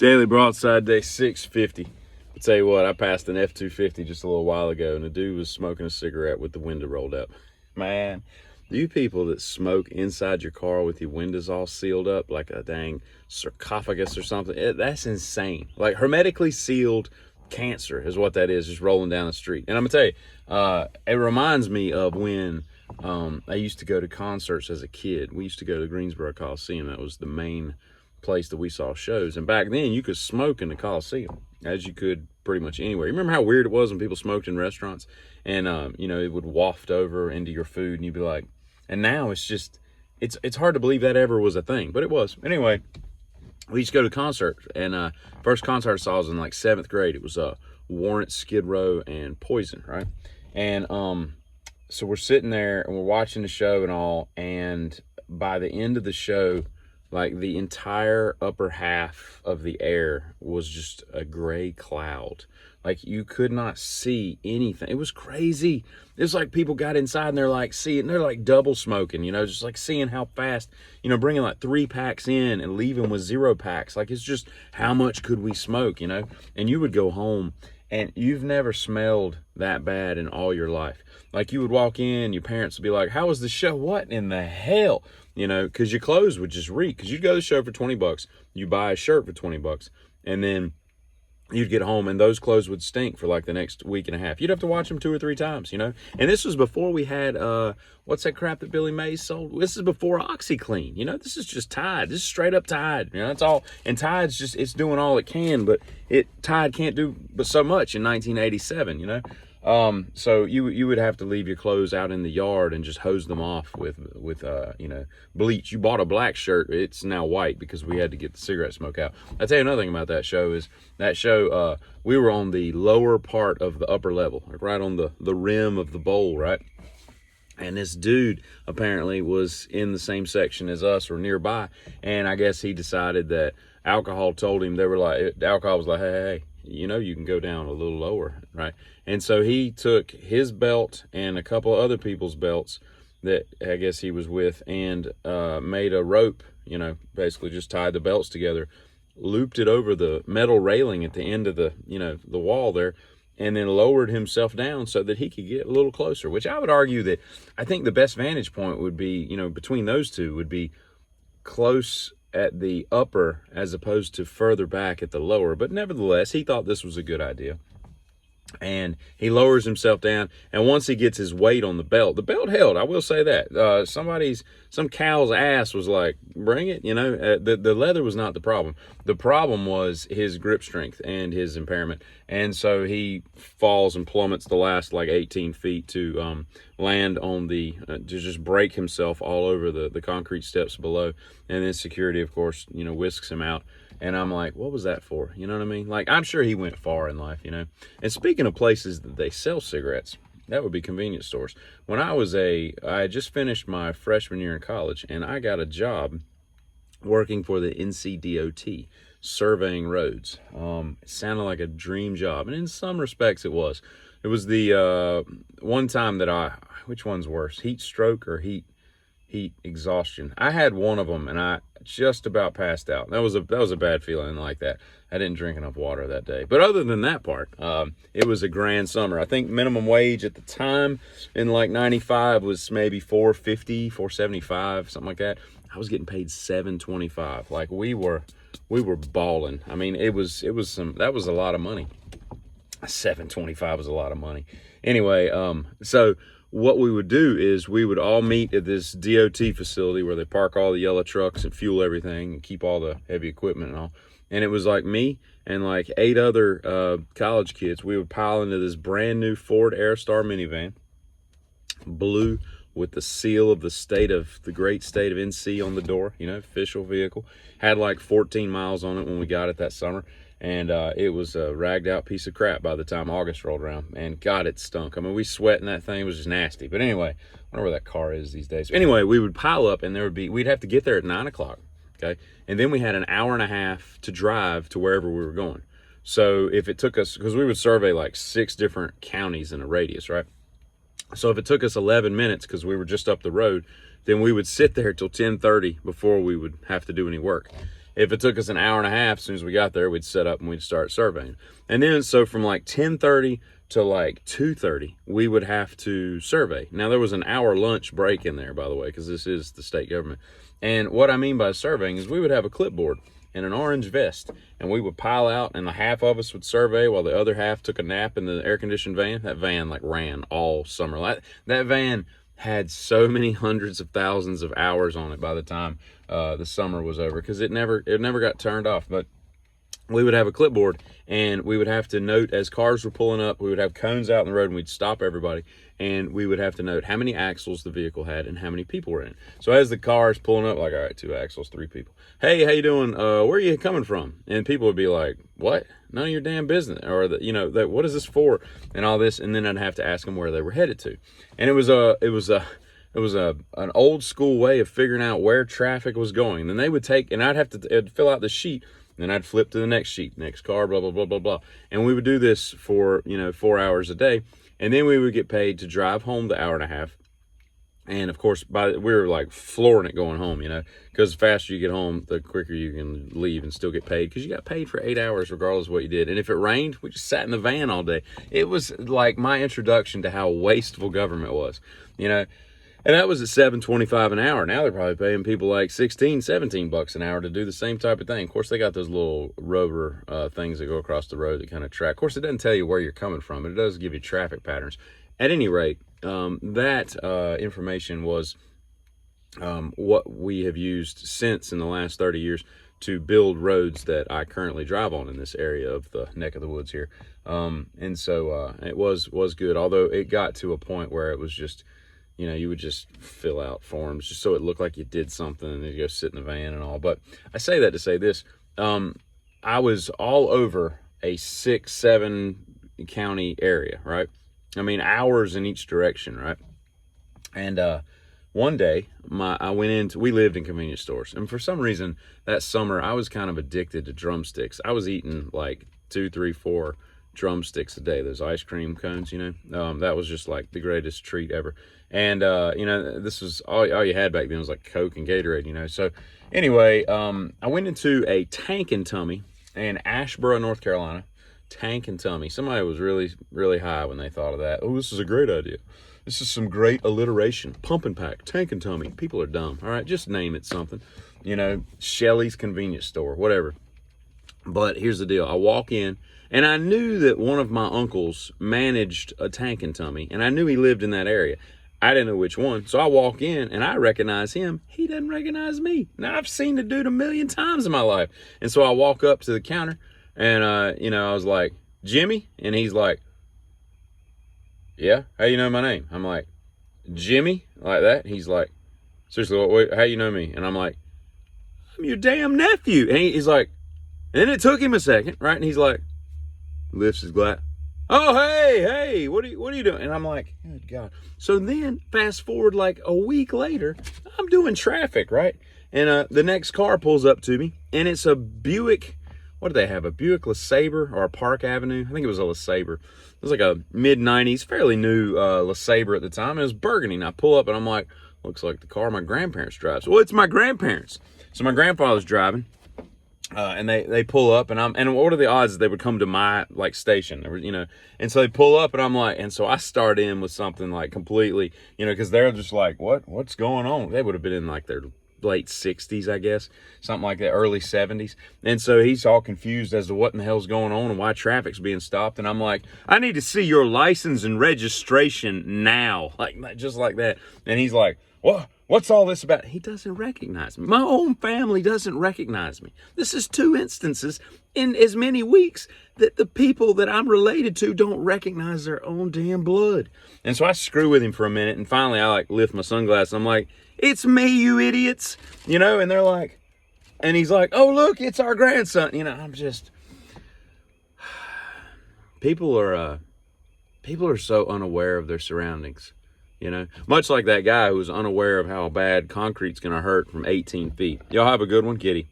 Daily Broadside, day 650. I'll tell you what, I passed an F-250 just a little while ago, and the dude was smoking a cigarette with the window rolled up. Man, you people that smoke inside your car with your windows all sealed up like a dang sarcophagus or something, that's insane. Like hermetically sealed cancer is what that is, just rolling down the street. And I'm gonna tell you, it reminds me of when I used to go to concerts as a kid. We used to go to the Greensboro Coliseum. That was the main place that we saw shows, and back then you could smoke in the Coliseum as you could pretty much anywhere. You remember how weird it was when people smoked in restaurants, and it would waft over into your food, and you'd be like, and now it's just it's hard to believe that ever was a thing, but it was. Anyway, we used to go to concert, and first concert I saw was in like 7th grade. It was Warrant, Skid Row, and Poison, right? And so we're sitting there and we're watching the show and all, and by the end of the show, like the entire upper half of the air was just a gray cloud. Like you could not see anything. It was crazy. It was like people got inside and they're like double smoking, just like seeing how fast, bringing like 3 packs in and leaving with 0 packs. Like it's just how much could we smoke, and you would go home and you've never smelled that bad in all your life. Like you would walk in, your parents would be like, how was the show? What in the hell? Because your clothes would just reek. Because you'd go to the show for $20, you buy a shirt for $20, and then you'd get home and those clothes would stink for like the next week and a half. You'd have to watch them 2 or 3 times, And this was before we had, what's that crap that Billy Mays sold? This is before OxyClean, This is just Tide. This is straight up Tide, That's all. And Tide's just, it's doing all it can, but Tide can't do but so much in 1987, So you would have to leave your clothes out in the yard and just hose them off with bleach. You bought a black shirt, it's now white because we had to get the cigarette smoke out. I'll tell you another thing about that show is we were on the lower part of the upper level, like right on the rim of the bowl, right? And this dude apparently was in the same section as us or nearby, and I guess he decided that alcohol told him, alcohol was like, hey, you can go down a little lower, right? And so he took his belt and a couple of other people's belts that I guess he was with and made a rope, basically just tied the belts together, looped it over the metal railing at the end of the wall there, and then lowered himself down so that he could get a little closer, which I would argue that I think the best vantage point would be, between those two would be close at the upper as opposed to further back at the lower. But nevertheless, he thought this was a good idea. And he lowers himself down, and once he gets his weight on the belt held. I will say that some cow's ass was like, bring it, the leather was not the problem. The problem was his grip strength and his impairment. And so he falls and plummets the last like 18 feet to land on to just break himself all over the concrete steps below. And then security, of course, whisks him out. And I'm like, what was that for? You know what I mean? Like, I'm sure he went far in life, And speaking of places that they sell cigarettes, that would be convenience stores. When I had just finished my freshman year in college, and I got a job working for the NCDOT, surveying roads. It sounded like a dream job, and in some respects it was. It was the one time that which one's worse, heat stroke or heat exhaustion? I had one of them, and I just about passed out. That was a bad feeling like that. I didn't drink enough water that day. But other than that part, it was a grand summer. I think minimum wage at the time in like 95 was maybe $4.50, $4.75, something like that. I was getting paid $7.25. Like we were balling. I mean, that was a lot of money. $7.25 was a lot of money. Anyway, so what we would do is we would all meet at this DOT facility where they park all the yellow trucks and fuel everything and keep all the heavy equipment and all. And it was like me and like 8 other college kids. We would pile into this brand new Ford Aerostar minivan, blue, with the seal of the great state of NC on the door, official vehicle. Had like 14 miles on it when we got it that summer. And it was a ragged out piece of crap by the time August rolled around. And God, it stunk. I mean, we sweat in that thing. It was just nasty. But anyway, I wonder where that car is these days. Anyway, we would pile up, and we'd have to get there at 9 o'clock. Okay. And then we had an hour and a half to drive to wherever we were going. So if it took us, because we would survey like 6 different counties in a radius, right? So if it took us 11 minutes, because we were just up the road, then we would sit there till 10:30 before we would have to do any work. if it took us an hour and a half, as soon as we got there, we'd set up and we'd start surveying. And then, so from like 10:30 to like 2:30, we would have to survey. Now, there was an hour lunch break in there, by the way, because this is the state government. And what I mean by surveying is we would have a clipboard and an orange vest, and we would pile out, and the half of us would survey while the other half took a nap in the air-conditioned van. That van like ran all summer. That van had so many hundreds of thousands of hours on it by the time the summer was over, because it never got turned off. But we would have a clipboard, and we would have to note as cars were pulling up. We would have cones out in the road, and we'd stop everybody, and we would have to note how many axles the vehicle had and how many people were in it. So as the car is pulling up, like, all right, 2 axles, 3 people. Hey, how you doing? Where are you coming from? And people would be like, what? None of your damn business. Or, what is this for? And all this. And then I'd have to ask them where they were headed to. And it was an old school way of figuring out where traffic was going. And they would take, and I'd have to fill out the sheet. Then I'd flip to the next sheet, next car, blah, blah, blah, blah, blah. And we would do this for, 4 hours a day. And then we would get paid to drive home the hour and a half. And of course, we were like flooring it going home, because the faster you get home, the quicker you can leave and still get paid, because you got paid for 8 hours regardless of what you did. And if it rained, we just sat in the van all day. It was like my introduction to how wasteful government was, And that was at $7.25 an hour. Now they're probably paying people like $16-17 an hour to do the same type of thing. Of course, they got those little rover things that go across the road that kind of track. Of course, it doesn't tell you where you're coming from, but it does give you traffic patterns. At any rate, that information was what we have used since in the last 30 years to build roads that I currently drive on in this area of the neck of the woods here. And so it was good, although it got to a point where it was just, you would just fill out forms just so it looked like you did something, and then you go sit in the van and all. But I say that to say this. I was all over a 6-7 county area, right? I mean, hours in each direction, right? And one day, we lived in convenience stores. And for some reason, that summer, I was kind of addicted to drumsticks. I was eating like 2, 3, 4 drumsticks a day, those ice cream cones, that was just like the greatest treat ever. And, this was all you had back then was like Coke and Gatorade, So anyway, I went into a Tank and Tummy in Asheboro, North Carolina. Tank and Tummy. Somebody was really, really high when they thought of that. Oh, this is a great idea. This is some great alliteration. Pump and Pack, Tank and Tummy. People are dumb. All right, just name it something. Shelley's convenience store, whatever. But here's the deal. I walk in, and I knew that one of my uncles managed a Tank and Tummy, and I knew he lived in that area. I didn't know which one. So I walk in, and I recognize him. He doesn't recognize me. Now, I've seen the dude a million times in my life. And so I walk up to the counter, and, I was like, Jimmy? And he's like, yeah, how you know my name? I'm like, Jimmy? Like that? He's like, seriously, how you know me? And I'm like, I'm your damn nephew. And he's like, and it took him a second, right? And he's like, lifts his glass. Oh, hey, what are you doing? And I'm like, good God. So then fast forward like a week later, I'm doing traffic, right? And the next car pulls up to me, and it's a Buick. What did they have? A Buick LeSabre or a Park Avenue? I think it was a LeSabre. It was like a mid-90s, fairly new LeSabre at the time. It was burgundy. And I pull up, and I'm like, looks like the car my grandparents drive. Well, it's my grandparents. So my grandfather's driving. And they pull up, and what are the odds that they would come to my like station, and so they pull up, and I'm like, and so I start in with something like completely, because they're just like, what's going on? They would have been in like their late 60s, I guess, something like that, early 70s. And so he's all confused as to what in the hell's going on and why traffic's being stopped. And I'm like, I need to see your license and registration now, just like that. And he's like, what's all this about? He doesn't recognize me. My own family doesn't recognize me. This is 2 instances in as many weeks that the people that I'm related to don't recognize their own damn blood. And so I screw with him for a minute, and finally I like lift my sunglasses. I'm like, it's me, you idiots. And they're like, and he's like, oh, look, it's our grandson. I'm just, people are so unaware of their surroundings. Much like that guy who was unaware of how bad concrete's going to hurt from 18 feet. Y'all have a good one, Kitty.